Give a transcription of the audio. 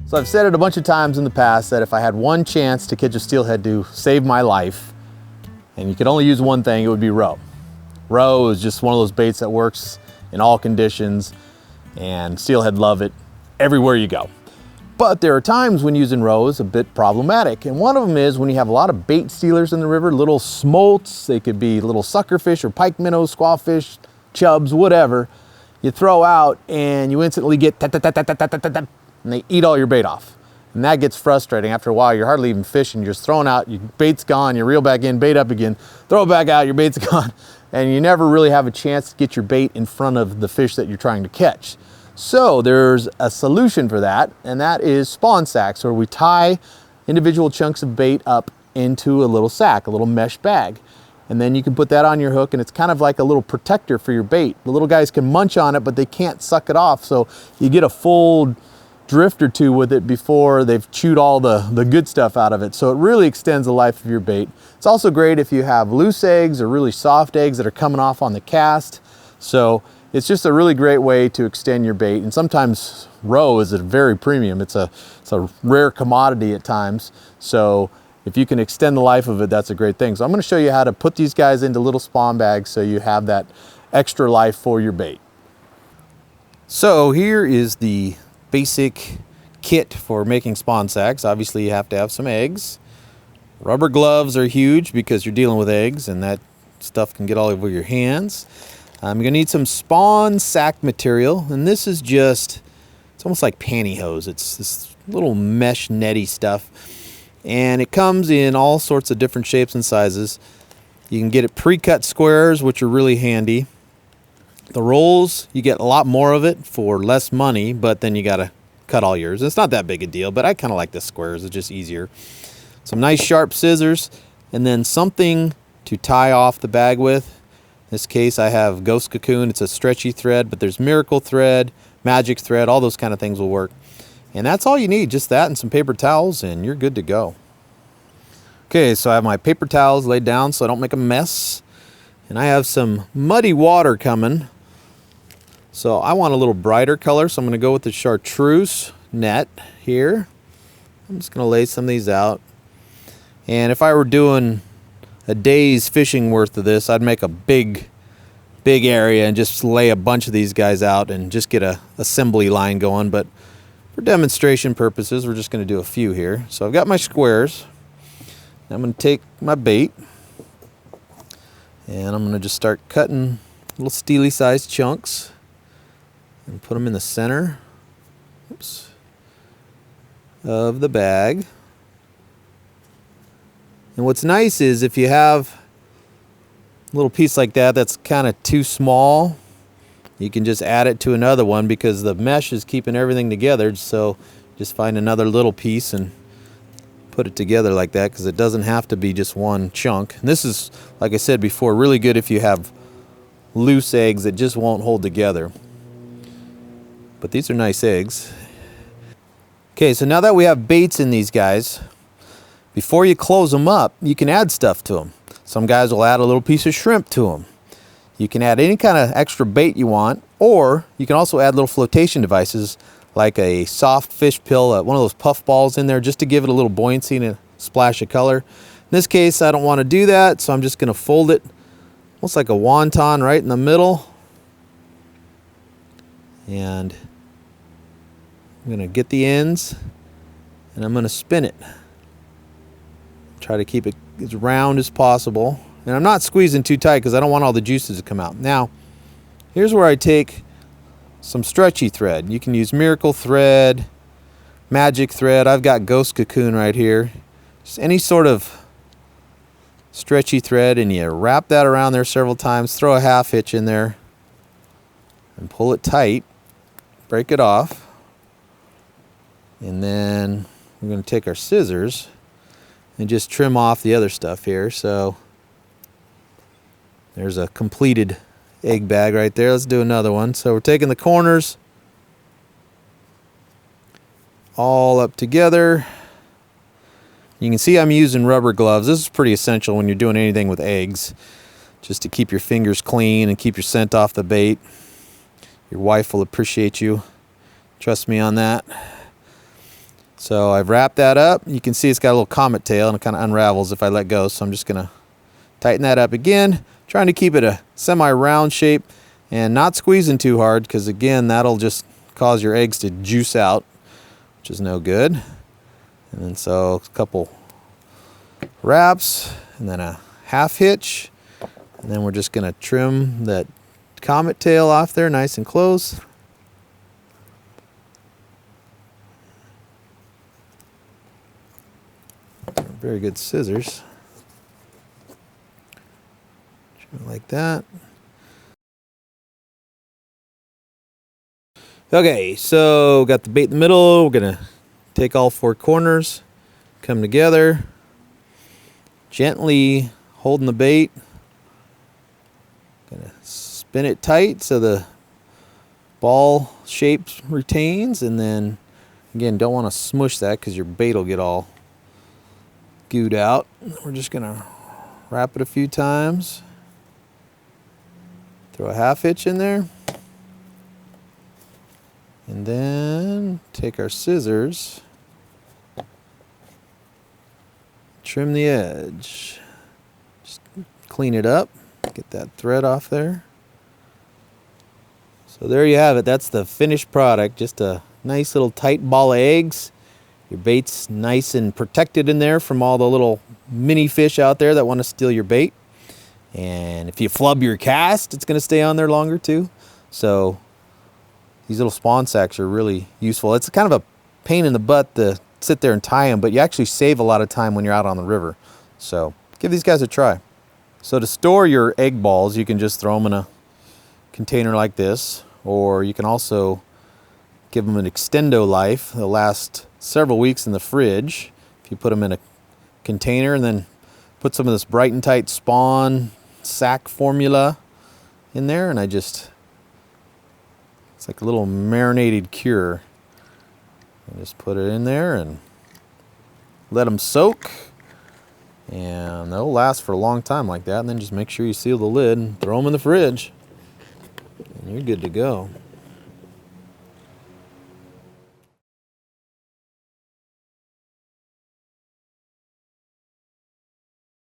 So I've said it a bunch of times in the past that if I had one chance to catch a steelhead to save my life, and you could only use one thing, it would be roe. Roe is just one of those baits that works in all conditions, and steelhead love it everywhere you go. But there are times when using roe is a bit problematic, and one of them is when you have a lot of bait stealers in the river, little smolts, they could be little suckerfish or pike minnows, squawfish, chubs, whatever. You throw out and you instantly get and they eat all your bait off. And that gets frustrating. After a while, you're hardly even fishing. You're just throwing out, your bait's gone, you reel back in, bait up again, throw it back out, your bait's gone. And you never really have a chance to get your bait in front of the fish that you're trying to catch. So there's a solution for that, and that is spawn sacks, where we tie individual chunks of bait up into a little sack, a little mesh bag. And then you can put that on your hook, and it's kind of like a little protector for your bait. The little guys can munch on it, but they can't suck it off. So you get a full drift or two with it before they've chewed all the good stuff out of it. So it really extends the life of your bait. It's also great if you have loose eggs or really soft eggs that are coming off on the cast. So it's just a really great way to extend your bait. And sometimes roe is a very premium. It's a rare commodity at times. So if you can extend the life of it, that's a great thing. So I'm going to show you how to put these guys into little spawn bags so you have that extra life for your bait. So here is the basic kit for making spawn sacks. Obviously you have to have some eggs. Rubber gloves are huge because you're dealing with eggs and that stuff can get all over your hands. You're gonna need some spawn sack material, and this is just, it's almost like pantyhose. It's this little mesh netty stuff, and it comes in all sorts of different shapes and sizes. You can get it pre-cut squares, which are really handy. The rolls, you get a lot more of it for less money, but then you gotta cut all yours. It's not that big a deal, but I kind of like the squares. It's just easier. Some nice sharp scissors, and then something to tie off the bag with. In this case, I have Ghost Cocoon. It's a stretchy thread, but there's Miracle thread, Magic thread, all those kind of things will work. And that's all you need, just that and some paper towels, and you're good to go. Okay, so I have my paper towels laid down so I don't make a mess. And I have some muddy water coming. So I want a little brighter color, so I'm going to go with the chartreuse net here. I'm just going to lay some of these out. And if I were doing a day's fishing worth of this, I'd make a big area and just lay a bunch of these guys out and just get a assembly line going. But for demonstration purposes, we're just going to do a few here. So I've got my squares. I'm going to take my bait, and I'm going to just start cutting little steely sized chunks and put them in the center of the bag. And what's nice is if you have a little piece like that that's kind of too small, you can just add it to another one because the mesh is keeping everything together. So just find another little piece and put it together like that, because it doesn't have to be just one chunk. And this is, like I said before, really good if you have loose eggs that just won't hold together. But these are nice eggs. Okay, so now that we have baits in these guys, before you close them up, you can add stuff to them. Some guys will add a little piece of shrimp to them. You can add any kind of extra bait you want, or you can also add little flotation devices like a soft fish pill, one of those puff balls in there, just to give it a little buoyancy and a splash of color. In this case, I don't want to do that, so I'm just going to fold it almost like a wonton right in the middle. And I'm going to get the ends, and I'm going to spin it. Try to keep it as round as possible. And I'm not squeezing too tight because I don't want all the juices to come out. Now, here's where I take some stretchy thread. You can use Miracle thread, Magic thread. I've got Ghost Cocoon right here. Just any sort of stretchy thread, and you wrap that around there several times. Throw a half hitch in there and pull it tight. Break it off. And then we're going to take our scissors and just trim off the other stuff here. So there's a completed egg bag right there. Let's do another one. So we're taking the corners all up together. You can see I'm using rubber gloves. This is pretty essential when you're doing anything with eggs, just to keep your fingers clean and keep your scent off the bait. Your wife will appreciate you. Trust me on that. So I've wrapped that up. You can see it's got a little comet tail and it kind of unravels if I let go. So I'm just gonna tighten that up again, trying to keep it a semi-round shape and not squeezing too hard, because again, that'll just cause your eggs to juice out, which is no good. And then so a couple wraps and then a half hitch. And then we're just gonna trim that comet tail off there nice and close. Very good scissors. Trim it like that. Okay, so got the bait in the middle. We're gonna take all four corners, come together, gently holding the bait. Gonna spin it tight so the ball shape retains, and then again, don't want to smush that because your bait will get all gooed out. We're just gonna wrap it a few times, throw a half hitch in there, and then take our scissors, trim the edge, just clean it up, get that thread off there. So there you have it. That's the finished product. Just a nice little tight ball of eggs. Your bait's nice and protected in there from all the little mini fish out there that want to steal your bait. And if you flub your cast, it's going to stay on there longer too. So these little spawn sacks are really useful. It's kind of a pain in the butt to sit there and tie them, but you actually save a lot of time when you're out on the river. So give these guys a try. So to store your egg balls, you can just throw them in a container like this, or you can also give them an extendo life. They'll last several weeks in the fridge if you put them in a container, and then put some of this Bright and Tight spawn sack formula in there, and it's like a little marinated cure. I just put it in there and let them soak, and they'll last for a long time like that. And then just make sure you seal the lid and throw them in the fridge, and you're good to go.